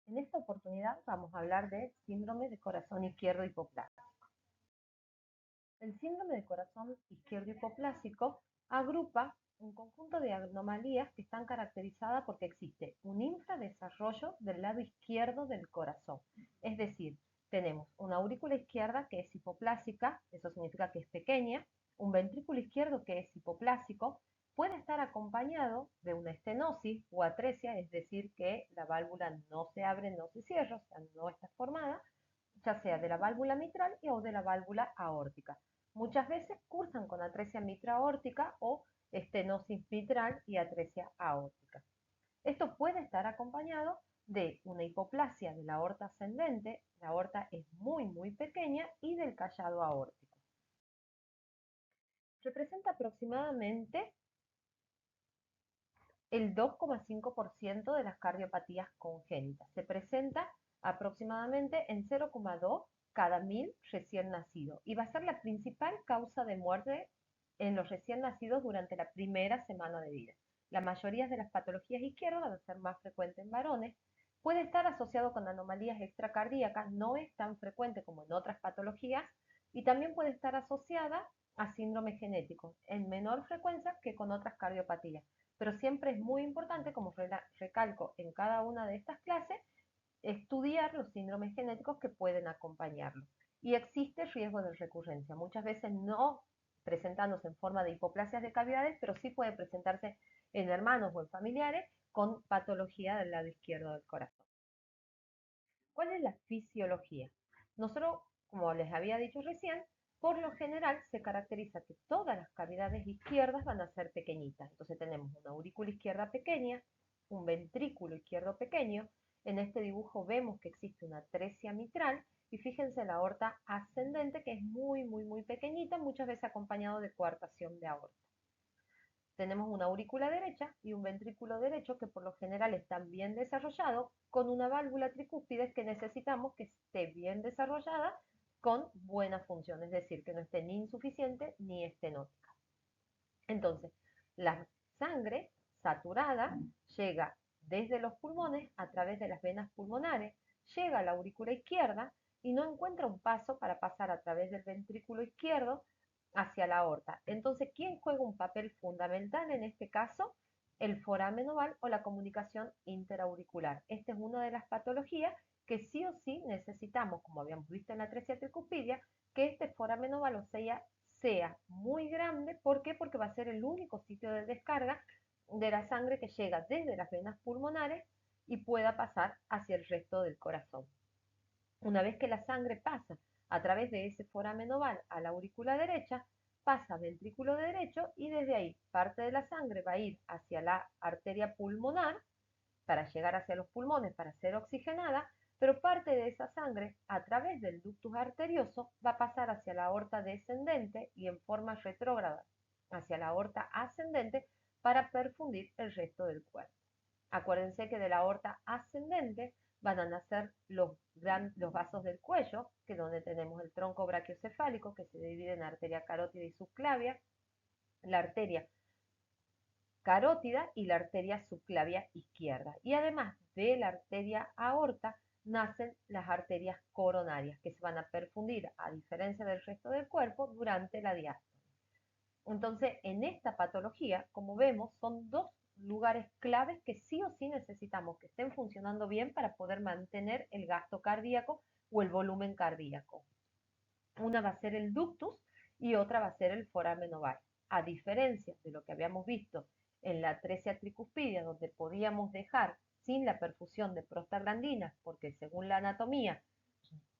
En esta oportunidad vamos a hablar de síndrome de corazón izquierdo hipoplásico. El síndrome de corazón izquierdo hipoplásico agrupa un conjunto de anomalías que están caracterizadas porque existe un infradesarrollo del lado izquierdo del corazón. Es decir, tenemos una aurícula izquierda que es hipoplásica, eso significa que es pequeña, un ventrículo izquierdo que es hipoplásico, puede estar acompañado de una estenosis o atresia, es decir, que la válvula no se abre, no se cierra, o sea, no está formada, ya sea de la válvula mitral o de la válvula aórtica. Muchas veces cursan con atresia mitraórtica o estenosis mitral y atresia aórtica. Esto puede estar acompañado de una hipoplasia de la aorta ascendente, la aorta es muy pequeña, y del callado aórtico. Representa aproximadamente el 2,5% de las cardiopatías congénitas. Se presenta aproximadamente en 0,2 cada 1000 recién nacidos y va a ser la principal causa de muerte en los recién nacidos durante la primera semana de vida. La mayoría de las patologías izquierdas van a ser más frecuentes en varones. Puede estar asociado con anomalías extracardíacas, no es tan frecuente como en otras patologías, y también puede estar asociada a síndrome genético, en menor frecuencia que con otras cardiopatías. Pero siempre es muy importante, como recalco en cada una de estas clases, estudiar los síndromes genéticos que pueden acompañarlo. Y existe riesgo de recurrencia, muchas veces no presentándose en forma de hipoplasias de cavidades, pero sí puede presentarse en hermanos o en familiares con patología del lado izquierdo del corazón. ¿Cuál es la fisiología? Nosotros, como les había dicho recién, por lo general se caracteriza que todas las cavidades izquierdas van a ser pequeñitas. Entonces tenemos una aurícula izquierda pequeña, un ventrículo izquierdo pequeño. En este dibujo vemos que existe una atresia mitral y fíjense la aorta ascendente, que es muy pequeñita, muchas veces acompañado de coartación de aorta. Tenemos una aurícula derecha y un ventrículo derecho que por lo general están bien desarrollados, con una válvula tricúspide que necesitamos que esté bien desarrollada con buena función, es decir, que no esté ni insuficiente ni estenótica. Entonces, la sangre saturada llega desde los pulmones a través de las venas pulmonares, llega a la aurícula izquierda y no encuentra un paso para pasar a través del ventrículo izquierdo hacia la aorta. Entonces, ¿quién juega un papel fundamental en este caso? El foramen oval o la comunicación interauricular. Esta es una de las patologías que sí o sí necesitamos, como habíamos visto en la atresia tricuspidia, que este foramen oval o sea muy grande. ¿Por qué? Porque va a ser el único sitio de descarga de la sangre que llega desde las venas pulmonares y pueda pasar hacia el resto del corazón. Una vez que la sangre pasa a través de ese foramen oval a la aurícula derecha, pasa al ventrículo derecho y desde ahí parte de la sangre va a ir hacia la arteria pulmonar para llegar hacia los pulmones para ser oxigenada, pero parte de esa sangre a través del ductus arterioso va a pasar hacia la aorta descendente y en forma retrógrada hacia la aorta ascendente para perfundir el resto del cuerpo. Acuérdense que de la aorta ascendente van a nacer los vasos del cuello, que es donde tenemos el tronco brachiocefálico, que se divide en arteria carótida y subclavia, la arteria carótida y la arteria subclavia izquierda. Y además de la arteria aorta, nacen las arterias coronarias, que se van a perfundir, a diferencia del resto del cuerpo, durante la diástole. Entonces, en esta patología, como vemos, son dos lugares claves que sí o sí necesitamos que estén funcionando bien para poder mantener el gasto cardíaco o el volumen cardíaco. Una va a ser el ductus y otra va a ser el foramen oval. A diferencia de lo que habíamos visto en la atresia tricuspidia, donde podíamos dejar sin la perfusión de prostaglandinas, porque según la anatomía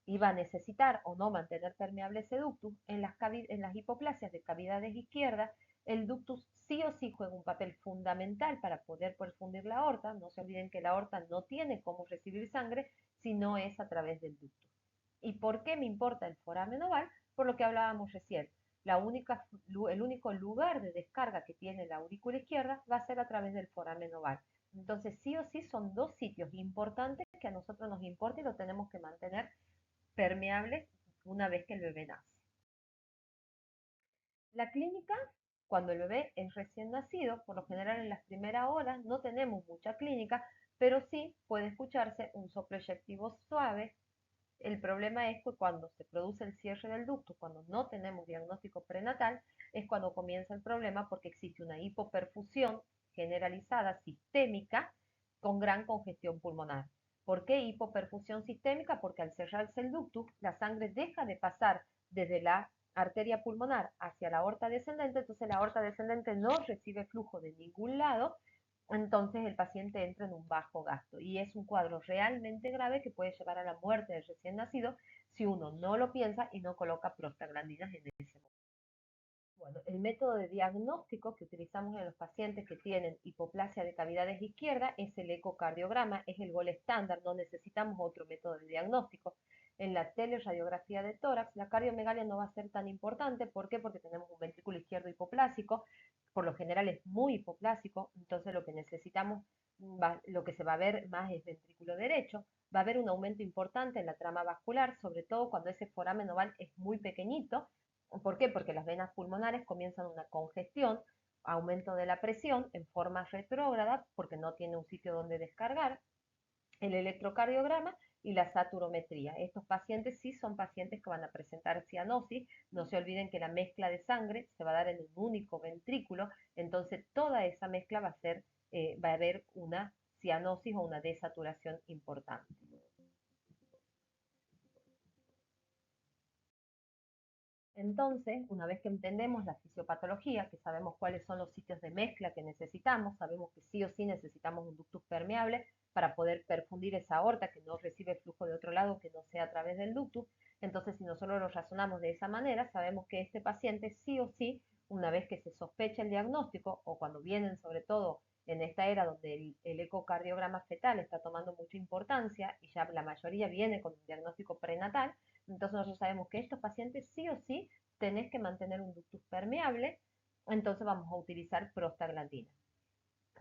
iba a necesitar o no mantener permeable ese ductus, en las hipoplasias de cavidades izquierdas, el ductus sí o sí juega un papel fundamental para poder perfundir la aorta. No se olviden que la aorta no tiene cómo recibir sangre si no es a través del ductus. ¿Y por qué me importa el foramen oval? Por lo que hablábamos recién. El único lugar de descarga que tiene la aurícula izquierda va a ser a través del foramen oval. Entonces, sí o sí son dos sitios importantes que a nosotros nos importa y lo tenemos que mantener permeables una vez que el bebé nace. La clínica, cuando el bebé es recién nacido, por lo general en las primeras horas no tenemos mucha clínica, pero sí puede escucharse un soplo eyectivo suave. El problema es que cuando se produce el cierre del ducto, cuando no tenemos diagnóstico prenatal, es cuando comienza el problema porque existe una hipoperfusión generalizada sistémica con gran congestión pulmonar. ¿Por qué hipoperfusión sistémica? Porque al cerrarse el ductus, la sangre deja de pasar desde la arteria pulmonar hacia la aorta descendente, entonces la aorta descendente no recibe flujo de ningún lado, entonces el paciente entra en un bajo gasto y es un cuadro realmente grave que puede llevar a la muerte del recién nacido si uno no lo piensa y no coloca prostaglandinas en ese momento. Bueno, el método de diagnóstico que utilizamos en los pacientes que tienen hipoplasia de cavidades izquierdas es el ecocardiograma, es el gol estándar, no necesitamos otro método de diagnóstico. En la teleradiografía de tórax, la cardiomegalia no va a ser tan importante. ¿Por qué? Porque tenemos un ventrículo izquierdo hipoplásico, por lo general es muy hipoplásico, entonces lo que necesitamos, lo que se va a ver más es ventrículo derecho. Va a haber un aumento importante en la trama vascular, sobre todo cuando ese foramen oval es muy pequeñito. ¿Por qué? Porque las venas pulmonares comienzan una congestión, aumento de la presión en forma retrógrada, porque no tiene un sitio donde descargar, el electrocardiograma y la saturometría. Estos pacientes sí son pacientes que van a presentar cianosis. No se olviden que la mezcla de sangre se va a dar en un único ventrículo, entonces toda esa mezcla va a haber una cianosis o una desaturación importante. Entonces, una vez que entendemos la fisiopatología, que sabemos cuáles son los sitios de mezcla que necesitamos, sabemos que sí o sí necesitamos un ductus permeable para poder perfundir esa aorta que no recibe flujo de otro lado que no sea a través del ductus. Entonces, si nosotros lo razonamos de esa manera, sabemos que este paciente sí o sí, una vez que se sospecha el diagnóstico, o cuando vienen sobre todo en esta era donde el ecocardiograma fetal está tomando mucha importancia y ya la mayoría viene con un diagnóstico prenatal, entonces nosotros sabemos que estos pacientes sí o sí tenés que mantener un ductus permeable, entonces vamos a utilizar prostaglandina.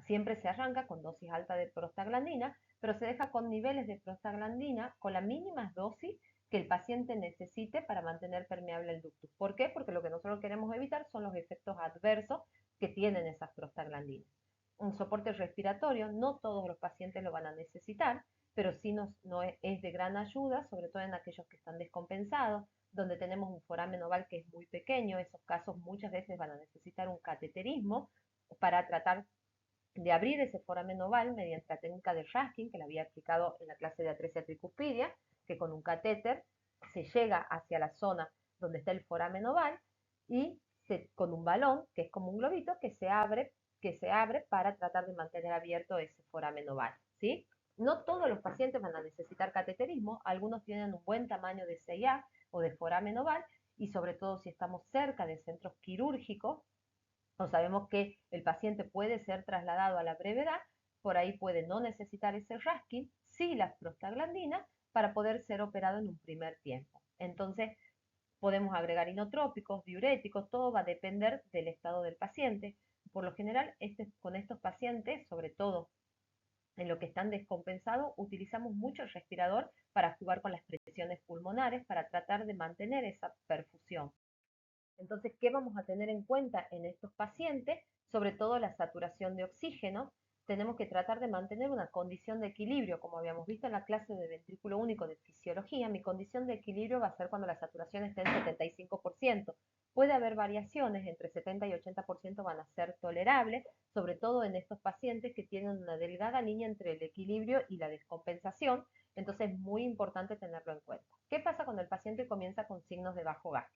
Siempre se arranca con dosis alta de prostaglandina, pero se deja con niveles de prostaglandina con la mínima dosis que el paciente necesite para mantener permeable el ductus. ¿Por qué? Porque lo que nosotros queremos evitar son los efectos adversos que tienen esas prostaglandinas. Un soporte respiratorio, no todos los pacientes lo van a necesitar, pero sí no es de gran ayuda, sobre todo en aquellos que están descompensados, donde tenemos un foramen oval que es muy pequeño. Esos casos muchas veces van a necesitar un cateterismo para tratar de abrir ese foramen oval mediante la técnica de Raskin, que la había explicado en la clase de atresia tricuspidia, que con un catéter se llega hacia la zona donde está el foramen oval y con un balón, que es como un globito, que se abre para tratar de mantener abierto ese foramen oval, ¿sí? No todos los pacientes van a necesitar cateterismo, algunos tienen un buen tamaño de CIA o de foramen oval, y sobre todo si estamos cerca de centros quirúrgicos, o sabemos que el paciente puede ser trasladado a la brevedad, por ahí puede no necesitar ese Raskin, sí las prostaglandinas, para poder ser operado en un primer tiempo. Entonces, podemos agregar inotrópicos, diuréticos, todo va a depender del estado del paciente. Por lo general, con estos pacientes, sobre todo en lo que están descompensados, utilizamos mucho el respirador para jugar con las presiones pulmonares, para tratar de mantener esa perfusión. Entonces, ¿qué vamos a tener en cuenta en estos pacientes? Sobre todo la saturación de oxígeno. Tenemos que tratar de mantener una condición de equilibrio, como habíamos visto en la clase de ventrículo único de fisiología. Mi condición de equilibrio va a ser cuando la saturación esté en 75%. Puede haber variaciones, entre 70 y 80% van a ser tolerables, sobre todo en estos pacientes que tienen una delgada línea entre el equilibrio y la descompensación. Entonces es muy importante tenerlo en cuenta. ¿Qué pasa cuando el paciente comienza con signos de bajo gasto?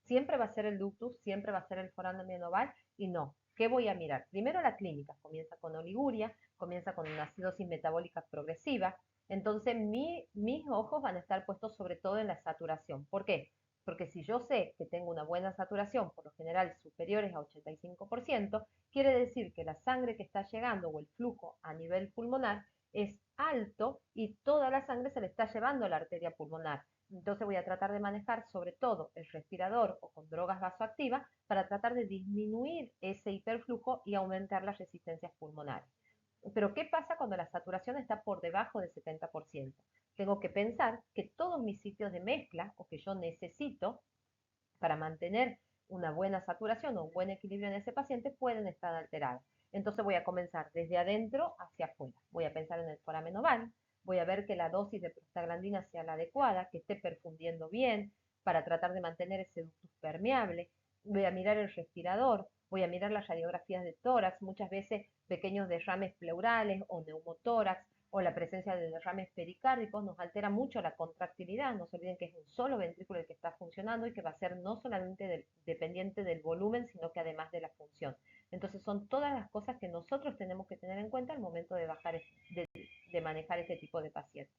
Siempre va a ser el ductus, siempre va a ser el foramen oval y no. ¿Qué voy a mirar? Primero la clínica, comienza con oliguria, comienza con una acidosis metabólica progresiva, entonces mis ojos van a estar puestos sobre todo en la saturación. ¿Por qué? Porque si yo sé que tengo una buena saturación, por lo general superiores a 85%, quiere decir que la sangre que está llegando o el flujo a nivel pulmonar es alto y toda la sangre se le está llevando a la arteria pulmonar. Entonces voy a tratar de manejar sobre todo el respirador o con drogas vasoactivas para tratar de disminuir ese hiperflujo y aumentar las resistencias pulmonares. Pero ¿qué pasa cuando la saturación está por debajo del 70%? Tengo que pensar que todos mis sitios de mezcla o que yo necesito para mantener una buena saturación o un buen equilibrio en ese paciente pueden estar alterados. Entonces voy a comenzar desde adentro hacia afuera. Voy a pensar en el foramen oval, voy a ver que la dosis de prostaglandina sea la adecuada, que esté perfundiendo bien para tratar de mantener ese ductus permeable. Voy a mirar el respirador, voy a mirar las radiografías de tórax, muchas veces pequeños derrames pleurales o neumotórax, o la presencia de derrames pericárdicos nos altera mucho la contractilidad. No se olviden que es un solo ventrículo el que está funcionando y que va a ser no solamente dependiente del volumen, sino que además de la función. Entonces son todas las cosas que nosotros tenemos que tener en cuenta al momento de manejar este tipo de pacientes.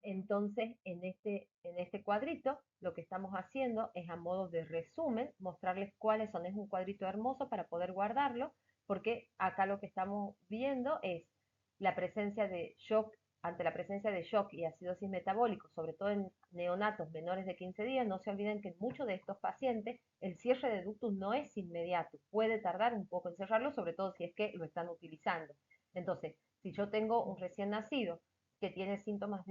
Entonces, en este cuadrito, lo que estamos haciendo es a modo de resumen, mostrarles cuáles son. Es un cuadrito hermoso para poder guardarlo, porque acá lo que estamos viendo es la presencia de shock, ante la presencia de shock y acidosis metabólica, sobre todo en neonatos menores de 15 días, no se olviden que en muchos de estos pacientes el cierre de ductus no es inmediato, puede tardar un poco en cerrarlo, sobre todo si es que lo están utilizando. Entonces, si yo tengo un recién nacido que tiene signos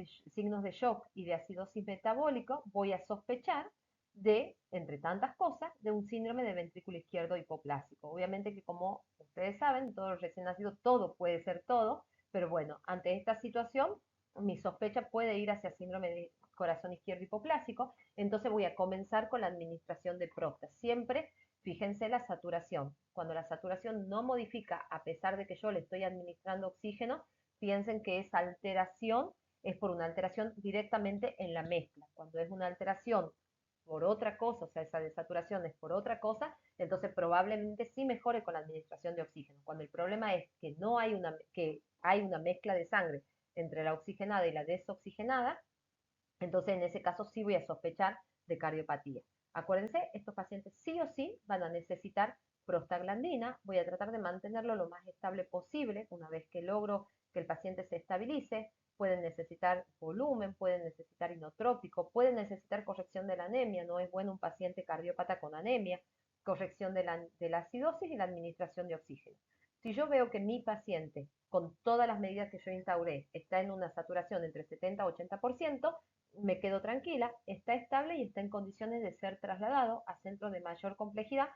de shock y de acidosis metabólico, voy a sospechar de, entre tantas cosas, de un síndrome de ventrículo izquierdo hipoplásico. Obviamente que como ustedes saben, todos los recién nacidos, todo puede ser todo, pero bueno, ante esta situación, mi sospecha puede ir hacia síndrome de corazón izquierdo hipoplásico, entonces voy a comenzar con la administración de Prosta. Siempre fíjense la saturación. Cuando la saturación no modifica, a pesar de que yo le estoy administrando oxígeno, piensen que esa alteración es por una alteración directamente en la mezcla. Cuando es una alteración por otra cosa, o sea, esa desaturación es por otra cosa, entonces probablemente sí mejore con la administración de oxígeno. Cuando el problema es que no hay que hay una mezcla de sangre entre la oxigenada y la desoxigenada, entonces en ese caso sí voy a sospechar de cardiopatía. Acuérdense, estos pacientes sí o sí van a necesitar prostaglandina. Voy a tratar de mantenerlo lo más estable posible. Una vez que logro que el paciente se estabilice, pueden necesitar volumen, pueden necesitar inotrópico, pueden necesitar corrección de la anemia. No es bueno un paciente cardiópata con anemia, corrección de la acidosis y la administración de oxígeno. Si yo veo que mi paciente, con todas las medidas que yo instauré, está en una saturación entre 70 y 80%, me quedo tranquila, está estable y está en condiciones de ser trasladado a centros de mayor complejidad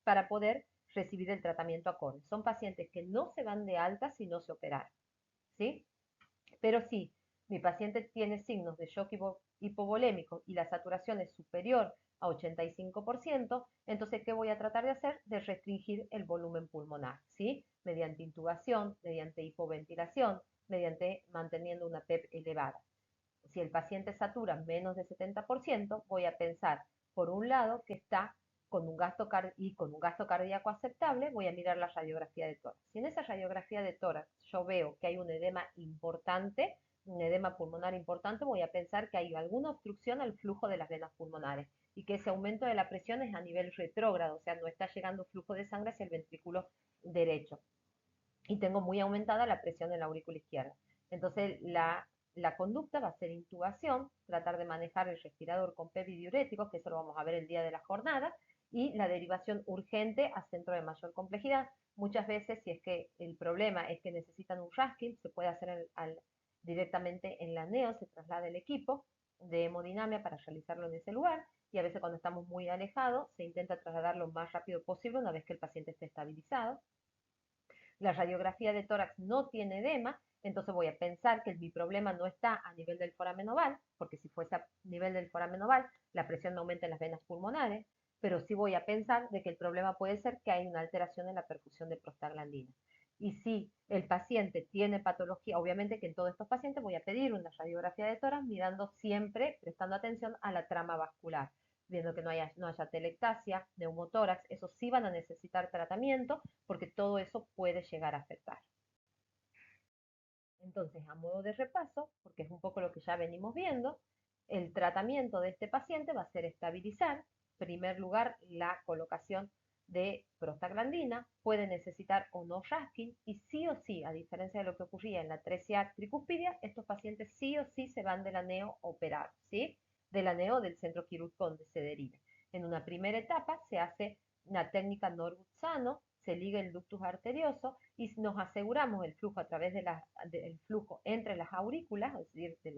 para poder recibir el tratamiento acorde. Son pacientes que no se van de alta si no se operaron, ¿sí? Pero si mi paciente tiene signos de shock hipovolémico y la saturación es superior a 85%, entonces, ¿qué voy a tratar de hacer? De restringir el volumen pulmonar, ¿sí? Mediante intubación, mediante hipoventilación, mediante manteniendo una PEP elevada. Si el paciente satura menos de 70%, voy a pensar, por un lado, que está con un gasto cardíaco aceptable, voy a mirar la radiografía de tórax. Si en esa radiografía de tórax yo veo que hay un edema importante, un edema pulmonar importante, voy a pensar que hay alguna obstrucción al flujo de las venas pulmonares y que ese aumento de la presión es a nivel retrógrado, o sea, no está llegando flujo de sangre hacia el ventrículo derecho. Y tengo muy aumentada la presión en la aurícula izquierda. Entonces, la conducta va a ser intubación, tratar de manejar el respirador con PEP y diuréticos, que eso lo vamos a ver el día de la jornada, y la derivación urgente a centro de mayor complejidad. Muchas veces, si es que el problema es que necesitan un RASKIL, se puede hacer directamente en la NEO, se traslada el equipo de hemodinamia para realizarlo en ese lugar, y a veces cuando estamos muy alejados, se intenta trasladarlo lo más rápido posible una vez que el paciente esté estabilizado. La radiografía de tórax no tiene edema, entonces voy a pensar que mi problema no está a nivel del foramen oval, porque si fuese a nivel del foramen oval, la presión no aumenta en las venas pulmonares, pero sí voy a pensar de que el problema puede ser que hay una alteración en la perfusión de prostaglandina. Y si el paciente tiene patología, obviamente que en todos estos pacientes voy a pedir una radiografía de tórax mirando siempre, prestando atención a la trama vascular, viendo que no haya telectasia, neumotórax, esos sí van a necesitar tratamiento porque todo eso puede llegar a afectar. Entonces, a modo de repaso, porque es un poco lo que ya venimos viendo, el tratamiento de este paciente va a ser estabilizar, en primer lugar, la colocación de prostaglandina, puede necesitar o no RASKIN, y sí o sí, a diferencia de lo que ocurría en la 13A tricuspidia, estos pacientes sí o sí se van de la neo a operar, ¿sí? De la neo del centro quirúrgico donde se deriva. En una primera etapa se hace una técnica Norwood-Sano, se liga el ductus arterioso y nos aseguramos el flujo a través del flujo entre las aurículas, es decir,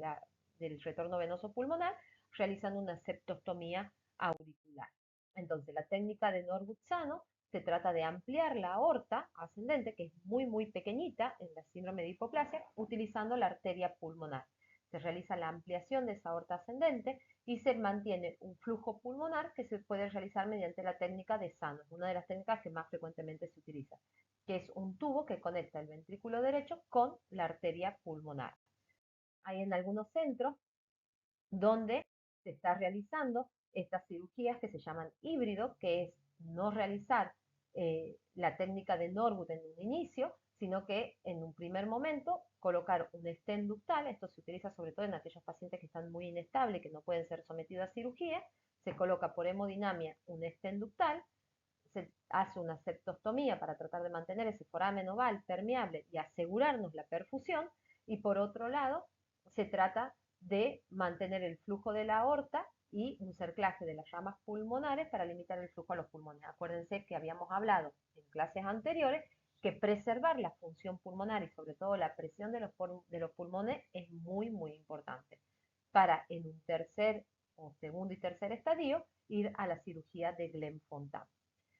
del retorno venoso pulmonar, realizando una septostomía auricular. Entonces, la técnica de Norwood-Sano se trata de ampliar la aorta ascendente, que es muy pequeñita en la síndrome de hipoplasia, utilizando la arteria pulmonar. Se realiza la ampliación de esa aorta ascendente y se mantiene un flujo pulmonar que se puede realizar mediante la técnica de Sano, una de las técnicas que más frecuentemente se utiliza, que es un tubo que conecta el ventrículo derecho con la arteria pulmonar. Hay en algunos centros donde se está realizando estas cirugías que se llaman híbrido, que es no realizar la técnica de Norwood en un inicio, sino que en un primer momento colocar un stent ductal. Esto se utiliza sobre todo en aquellos pacientes que están muy inestables, que no pueden ser sometidos a cirugía. Se coloca por hemodinamia un stent ductal, se hace una septostomía para tratar de mantener ese foramen oval permeable y asegurarnos la perfusión, y por otro lado se trata de mantener el flujo de la aorta y un cerclaje de las ramas pulmonares para limitar el flujo a los pulmones. Acuérdense que habíamos hablado en clases anteriores que preservar la función pulmonar y sobre todo la presión de los pulmones es muy importante para en un tercer o segundo y tercer estadio ir a la cirugía de Glenn-Fontaine.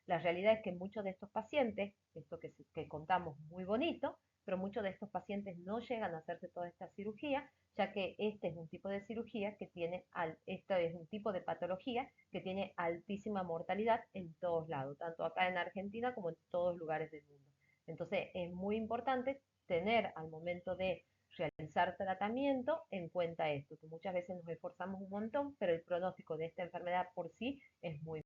La realidad es que muchos de estos pacientes, esto que contamos muy bonito, pero muchos de estos pacientes no llegan a hacerse toda esta cirugía, ya que este es un tipo de cirugía que tiene, esto es un tipo de patología que tiene altísima mortalidad en todos lados, tanto acá en Argentina como en todos lugares del mundo. Entonces es muy importante tener al momento de realizar tratamiento en cuenta esto, que muchas veces nos esforzamos un montón, pero el pronóstico de esta enfermedad por sí es muy